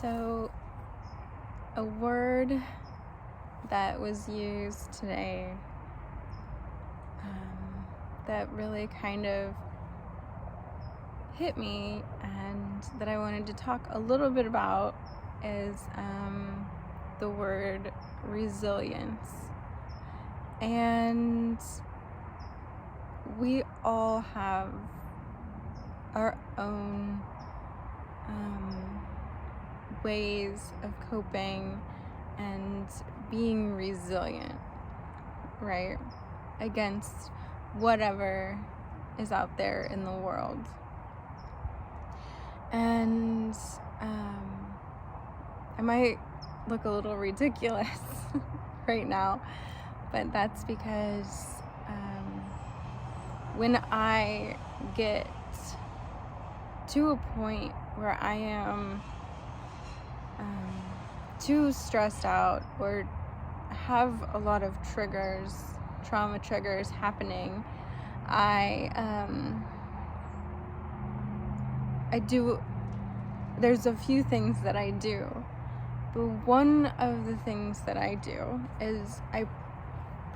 So, a word that was used today that really kind of hit me and that I wanted to talk a little bit about is the word resilience. And we all have our own ways of coping and being resilient, right? Against whatever is out there in the world. And I might look a little ridiculous right now, but that's because when I get to a point where I am too stressed out or have a lot of trauma triggers happening, there's a few things that I do, but one of the things that I do is I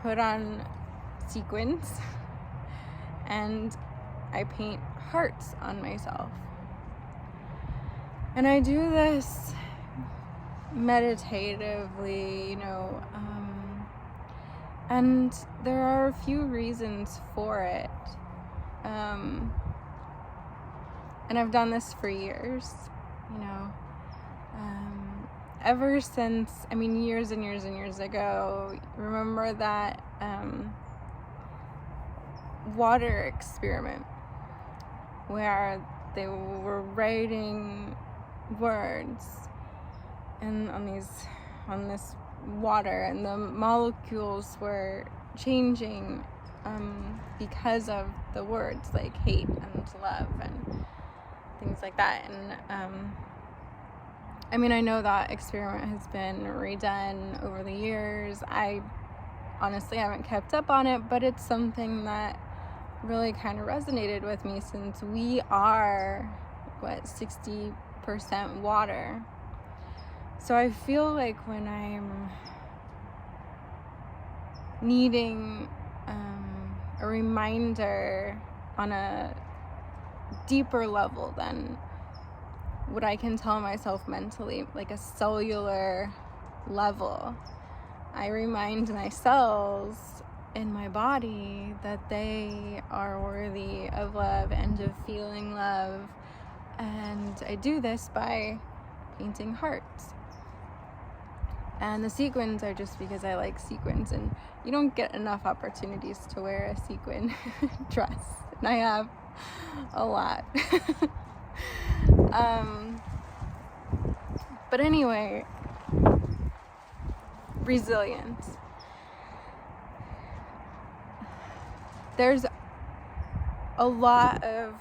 put on sequins and I paint hearts on myself. And I do this meditatively, and there are a few reasons for it. And I've done this for years, ever since, years and years and years ago. Remember that water experiment where they were writing words and on this water, and the molecules were changing because of the words like hate and love and things like that. And I know that experiment has been redone over the years. I honestly haven't kept up on it, but it's something that really kind of resonated with me, since we are 60% water. So I feel like when I'm needing a reminder on a deeper level than what I can tell myself mentally, like a cellular level, I remind my cells in my body that they are worthy of love and of feeling love. And I do this by painting hearts. And the sequins are just because I like sequins, and you don't get enough opportunities to wear a sequin dress, and I have a lot. But anyway, resilience. There's a lot of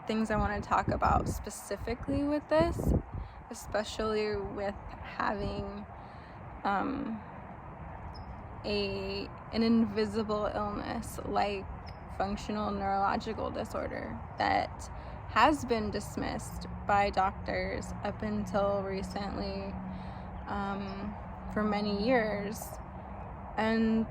things I want to talk about specifically with this, especially with having an invisible illness like functional neurological disorder that has been dismissed by doctors up until recently, for many years. And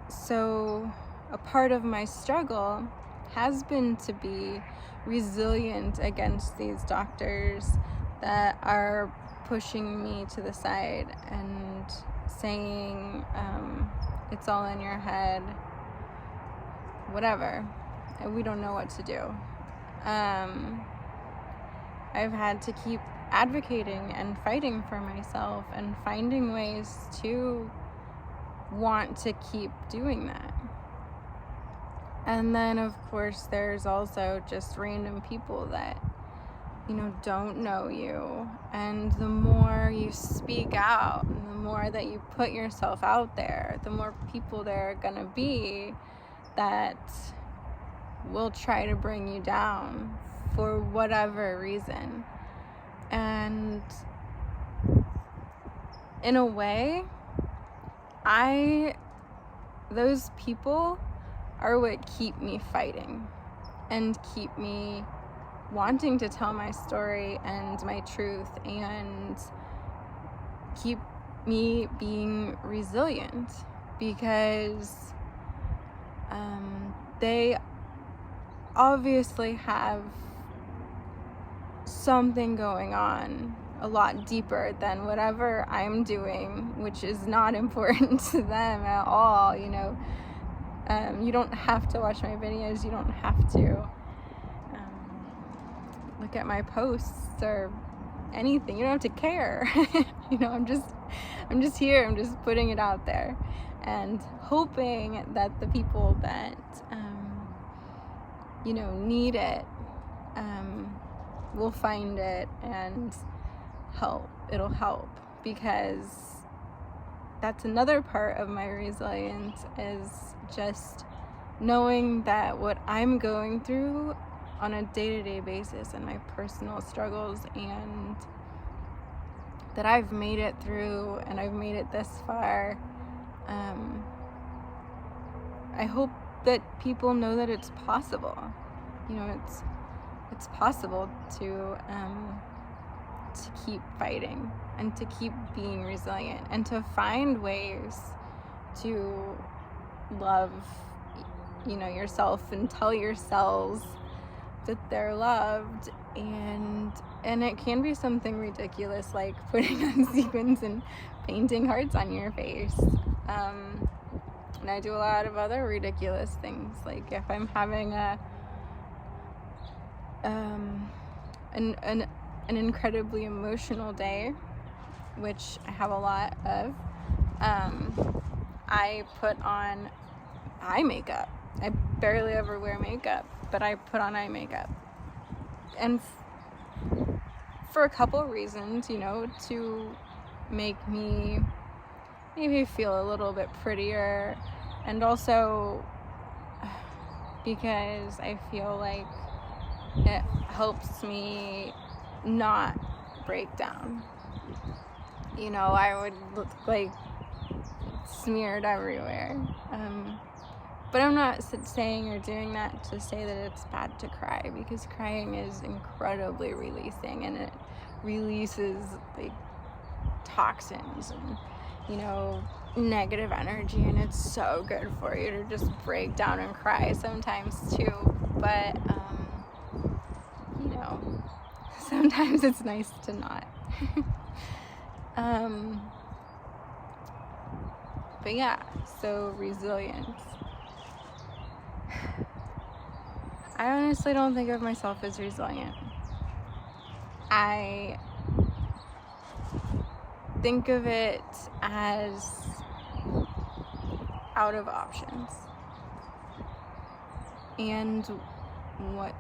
so a part of my struggle has been to be resilient against these doctors that are pushing me to the side and saying, it's all in your head, whatever, and we don't know what to do. I've had to keep advocating and fighting for myself and finding ways to want to keep doing that. And then, of course, there's also just random people that, don't know you. And the more you speak out, and the more that you put yourself out there, the more people there are gonna be that will try to bring you down for whatever reason. And in a way, those people are what keep me fighting and keep me wanting to tell my story and my truth and keep me being resilient, because they obviously have something going on a lot deeper than whatever I'm doing, which is not important to them at all. You know, you don't have to watch my videos, you don't have to look at my posts or anything, you don't have to care. You know, I'm just here, I'm just putting it out there and hoping that the people that you know, need it will find it and it'll help, because that's another part of my resilience, is just knowing that what I'm going through on a day-to-day basis and my personal struggles, and that I've made it through and I've made it this far. I hope that people know that it's possible. You know, it's possible to keep fighting and to keep being resilient and to find ways to love, you know, yourself and tell yourselves that they're loved. And it can be something ridiculous like putting on sequins and painting hearts on your face. And I do a lot of other ridiculous things, like if I'm having an incredibly emotional day, which I have a lot of, I put on eye makeup. I barely ever wear makeup, but I put on eye makeup, and for a couple reasons, you know, to make me maybe feel a little bit prettier, and also because I feel like it helps me not break down. You know, I would look like smeared everywhere. But I'm not saying or doing that to say that it's bad to cry, because crying is incredibly releasing, and it releases like toxins and, you know, negative energy, and it's so good for you to just break down and cry sometimes too. But you know, sometimes it's nice to not. But yeah, so resilience. I honestly don't think of myself as resilient. I think of it as out of options. And what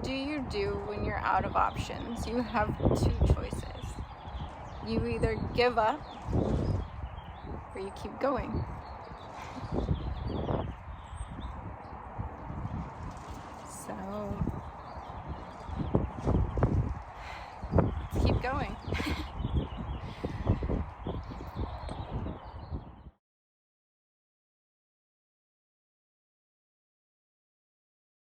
do you do when you're out of options? You have two choices. You either give up or you keep going. So